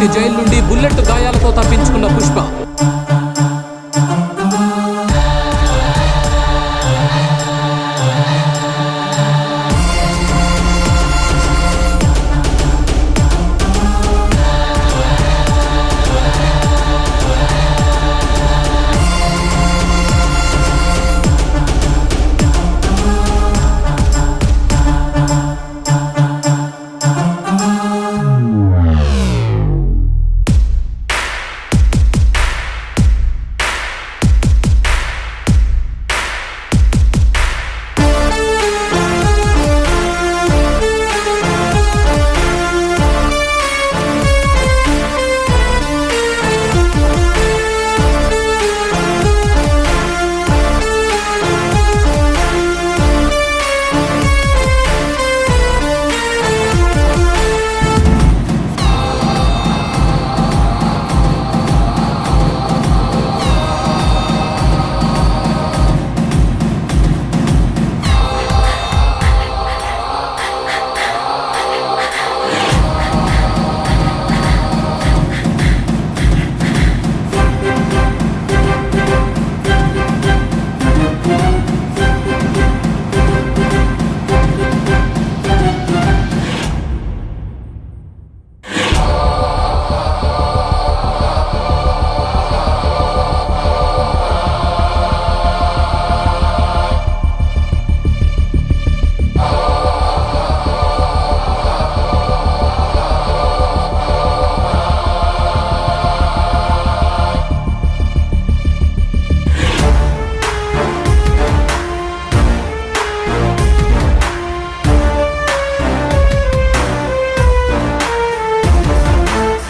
Delhi jail నుండి bullet గాయాలతో తప్పించుకున్న Pushpa.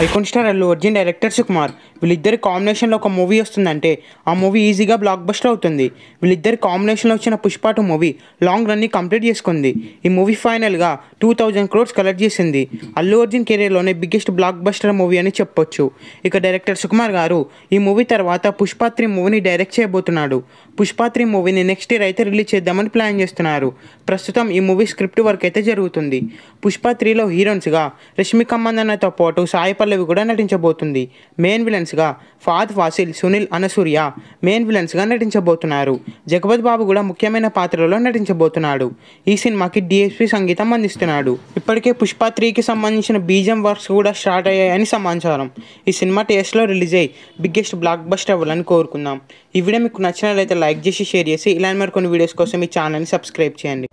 Icon star Allu Arjun, director Sukumar వీళ్ళిద్దరి కాంబినేషన్లో ఒక మూవీ వస్తుందంటే ఆ మూవీ ఈజీగా బ్లాక్ బస్టర్ అవుతుంది. వీళ్ళిద్దరి కాంబినేషన్లో వచ్చిన పుష్ప 2 మూవీ లాంగ్ రన్ని కంప్లీట్ చేసుకుంది. ఈ మూవీ ఫైనల్గా 2000 crores కలెక్ట్ చేసింది. అల్లు అర్జున్ కెరీర్లోనే బిగ్గెస్ట్ బ్లాక్ బస్టర్ మూవీ అని చెప్పొచ్చు. ఇక డైరెక్టర్ సుకుమార్ గారు ఈ మూవీ తర్వాత పుష్ప 3 మూవీని డైరెక్ట్ చేయబోతున్నాడు. పుష్ప 3 మూవీని నెక్స్ట్ ఇయర్ అయితే రిలీజ్ చేద్దామని ప్లాన్ చేస్తున్నారు. ప్రస్తుతం ఈ మూవీ స్క్రిప్ట్ వర్క్ అయితే జరుగుతుంది. పుష్ప 3లో హీరోయిన్స్గా రష్మిక మందన్నతో పాటు సాయి పల్లవి కూడా నటించబోతుంది. మెయిన్ విలన్స్గా ఫహద్ ఫాసిల్, సునీల్ అనసూయ మెయిన్ విలన్స్గా నటించబోతున్నారు. జగపతి బాబు కూడా ముఖ్యమైన పాత్రలో నటించబోతున్నాడు. ఈ సినిమాకి డిఎస్పి సంగీతం అందిస్తున్నాడు. ఇప్పటికే పుష్ప 3కి సంబంధించిన బీజం వర్క్స్ కూడా స్టార్ట్ అయ్యాయని సమాచారం. ఈ సినిమా థియేటర్స్లో రిలీజ్ అయ్యి బిగ్గెస్ట్ బ్లాక్ బస్టర్ అవ్వాలని కోరుకుందాం. ఈ వీడియో మీకు నచ్చినట్లయితే లైక్ చేసి షేర్ చేసి ఇలాంటి మరికొన్ని వీడియోస్ కోసం ఈ ఛానల్ని సబ్స్క్రైబ్ చేయండి.